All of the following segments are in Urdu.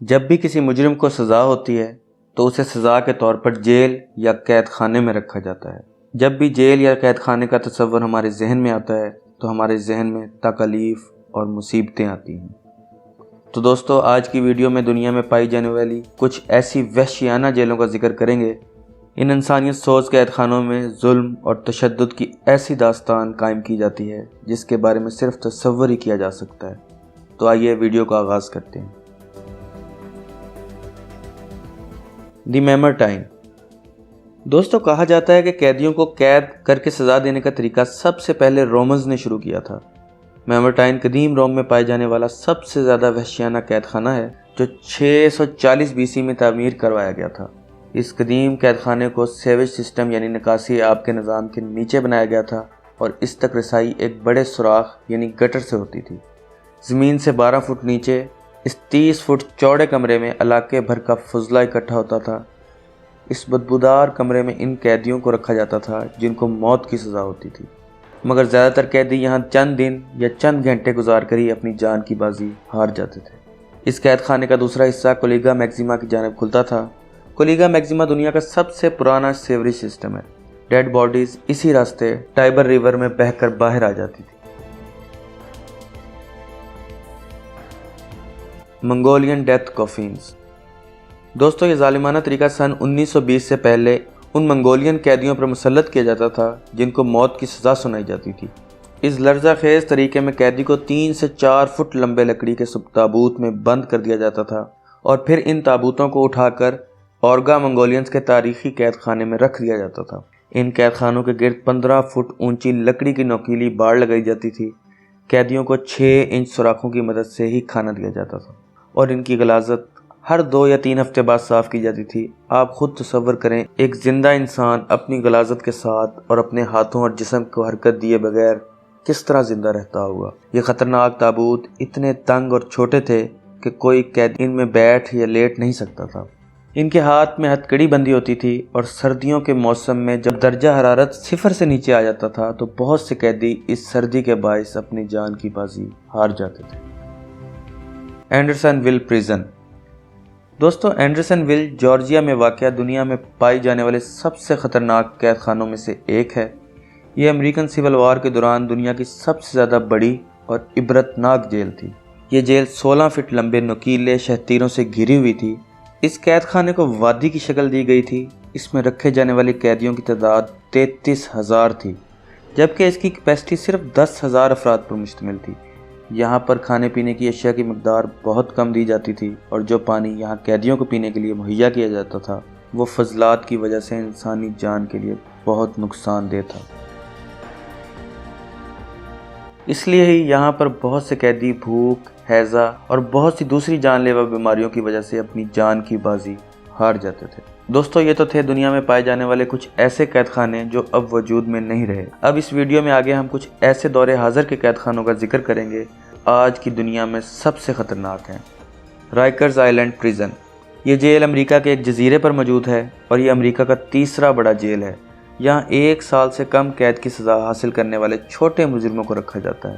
جب بھی کسی مجرم کو سزا ہوتی ہے تو اسے سزا کے طور پر جیل یا قید خانے میں رکھا جاتا ہے۔ جب بھی جیل یا قید خانے کا تصور ہمارے ذہن میں آتا ہے تو ہمارے ذہن میں تکالیف اور مصیبتیں آتی ہیں۔ تو دوستو، آج کی ویڈیو میں دنیا میں پائی جانے والی کچھ ایسی وحشیانہ جیلوں کا ذکر کریں گے۔ ان انسانیت سوز قید خانوں میں ظلم اور تشدد کی ایسی داستان قائم کی جاتی ہے جس کے بارے میں صرف تصور ہی کیا جا سکتا ہے۔ تو آئیے ویڈیو کا آغاز کرتے ہیں۔ دی میمرٹائن۔ دوستو، کہا جاتا ہے کہ قیدیوں کو قید کر کے سزا دینے کا طریقہ سب سے پہلے رومنز نے شروع کیا تھا۔ میمرٹائن قدیم روم میں پائے جانے والا سب سے زیادہ وحشیانہ قید خانہ ہے جو 640 BC میں تعمیر کروایا گیا تھا۔ اس قدیم قید خانے کو سیویج سسٹم یعنی نکاسی آب کے نظام کے نیچے بنایا گیا تھا اور اس تک رسائی ایک بڑے سوراخ یعنی گٹر سے ہوتی تھی۔ زمین سے 12 فٹ نیچے اس 30 فٹ چوڑے کمرے میں علاقے بھر کا فضلہ اکٹھا ہوتا تھا۔ اس بدبودار کمرے میں ان قیدیوں کو رکھا جاتا تھا جن کو موت کی سزا ہوتی تھی، مگر زیادہ تر قیدی یہاں چند دن یا چند گھنٹے گزار کر ہی اپنی جان کی بازی ہار جاتے تھے۔ اس قید خانے کا دوسرا حصہ کولیگا میکسیما کی جانب کھلتا تھا۔ کولیگا میکسیما دنیا کا سب سے پرانا سیوریج سسٹم ہے۔ ڈیڈ باڈیز اسی راستے ٹائبر ریور میں بہہ کر باہر آ جاتی تھی۔ Mongolian death coffins. دوستو، یہ ظالمانہ طریقہ سن 1920 سے پہلے ان منگولین قیدیوں پر مسلط کیا جاتا تھا جن کو موت کی سزا سنائی جاتی تھی۔ اس لرزہ خیز طریقے میں قیدی کو 3 سے 4 فٹ لمبے لکڑی کے تابوت میں بند کر دیا جاتا تھا اور پھر ان تابوتوں کو اٹھا کر اورگا منگولینز کے تاریخی قید خانے میں رکھ دیا جاتا تھا۔ ان قید خانوں کے گرد 15 فٹ اونچی لکڑی کی نوکیلی باڑ لگائی جاتی تھی۔ قیدیوں کو 6 انچ سوراخوں کی مدد سے ہی کھانا دیا جاتا تھا اور ان کی غلاظت ہر 2 یا 3 ہفتے بعد صاف کی جاتی تھی۔ آپ خود تصور کریں، ایک زندہ انسان اپنی غلاظت کے ساتھ اور اپنے ہاتھوں اور جسم کو حرکت دیے بغیر کس طرح زندہ رہتا ہوگا۔ یہ خطرناک تابوت اتنے تنگ اور چھوٹے تھے کہ کوئی قیدی ان میں بیٹھ یا لیٹ نہیں سکتا تھا۔ ان کے ہاتھ میں ہتھ کڑی بندھی ہوتی تھی اور سردیوں کے موسم میں جب درجہ حرارت 0 سے نیچے آ جاتا تھا تو بہت سے قیدی اس سردی کے باعث اپنی جان کی بازی ہار جاتے تھے۔ Andersonville prison. دوستو، اینڈرسن ویل جارجیا میں واقع دنیا میں پائی جانے والے سب سے خطرناک قید خانوں میں سے ایک ہے۔ یہ امریکن سول وار کے دوران دنیا کی سب سے زیادہ بڑی اور عبرتناک جیل تھی۔ یہ جیل 16 فٹ لمبے نوکیلے شہتیروں سے گھری ہوئی تھی۔ اس قید خانے کو وادی کی شکل دی گئی تھی۔ اس میں رکھے جانے والے قیدیوں کی تعداد 33,000 تھی، جبکہ اس کی کیپیسٹی صرف 10,000 افراد پر مشتمل تھی۔ یہاں پر کھانے پینے کی اشیاء کی مقدار بہت کم دی جاتی تھی اور جو پانی یہاں قیدیوں کو پینے کے لیے مہیا کیا جاتا تھا وہ فضلات کی وجہ سے انسانی جان کے لیے بہت نقصان دہ تھا۔ اس لیے ہی یہاں پر بہت سے قیدی بھوک، ہیضہ اور بہت سی دوسری جان لیوا بیماریوں کی وجہ سے اپنی جان کی بازی ہار جاتے تھے۔ دوستو، یہ تو تھے دنیا میں پائے جانے والے کچھ ایسے قید خانے جو اب وجود میں نہیں رہے۔ اب اس ویڈیو میں آگے ہم کچھ ایسے دور حاضر کے قید خانوں کا ذکر کریں گے آج کی دنیا میں سب سے خطرناک ہیں۔ رائکرز آئلینڈ پریزن۔ یہ جیل امریکہ کے ایک جزیرے پر موجود ہے اور یہ امریکہ کا تیسرا بڑا جیل ہے۔ یہاں 1 سال سے کم قید کی سزا حاصل کرنے والے چھوٹے مجرموں کو رکھا جاتا ہے۔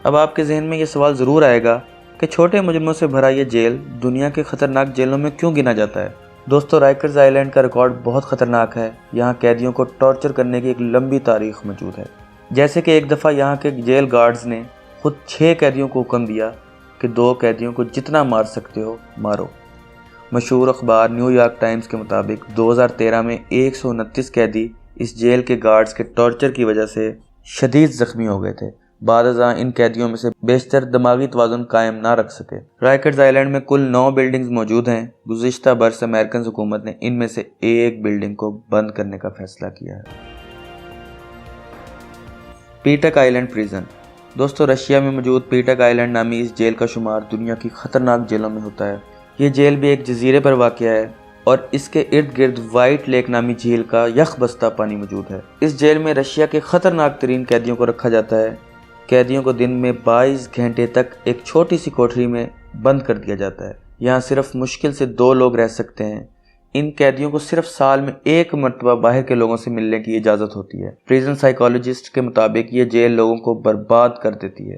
اب آپ کے ذہن میں یہ سوال ضرور آئے گا کہ چھوٹے مجرموں سے بھرا یہ جیل دنیا کے خطرناک جیلوں میں کیوں گنا جاتا ہے؟ دوستو، رائکرز آئلینڈ کا ریکارڈ بہت خطرناک ہے۔ یہاں قیدیوں کو ٹارچر کرنے کی ایک لمبی تاریخ موجود ہے۔ جیسے کہ ایک دفعہ یہاں کے جیل گارڈز نے خود 6 قیدیوں کو حکم دیا کہ 2 قیدیوں کو جتنا مار سکتے ہو مارو۔ مشہور اخبار نیو یارک ٹائمز کے مطابق 2013 میں 129 قیدی اس جیل کے گارڈز کے ٹارچر کی وجہ سے شدید زخمی ہو گئے تھے۔ بعد ازاں ان قیدیوں میں سے بیشتر دماغی توازن قائم نہ رکھ سکے۔ رائکرز آئلینڈ میں کل 9 بلڈنگز موجود ہیں۔ گزشتہ برس امریکن حکومت نے ان میں سے ایک بلڈنگ کو بند کرنے کا فیصلہ کیا ہے۔ پیٹک آئلینڈ پریزن۔ دوستو، رشیا میں موجود پیٹک آئلینڈ نامی اس جیل کا شمار دنیا کی خطرناک جیلوں میں ہوتا ہے۔ یہ جیل بھی ایک جزیرے پر واقع ہے اور اس کے ارد گرد وائٹ لیک نامی جھیل کا یخ بستہ پانی موجود ہے۔ اس جیل میں رشیا کے خطرناک ترین قیدیوں کو رکھا جاتا ہے۔ قیدیوں کو دن میں 22 گھنٹے تک ایک چھوٹی سی کوٹری میں بند کر دیا جاتا ہے۔ یہاں صرف مشکل سے 2 لوگ رہ سکتے ہیں۔ ان قیدیوں کو صرف سال میں 1 مرتبہ باہر کے لوگوں سے ملنے کی اجازت ہوتی ہے۔ پریزن سائیکالوجسٹ کے مطابق یہ جیل لوگوں کو برباد کر دیتی ہے۔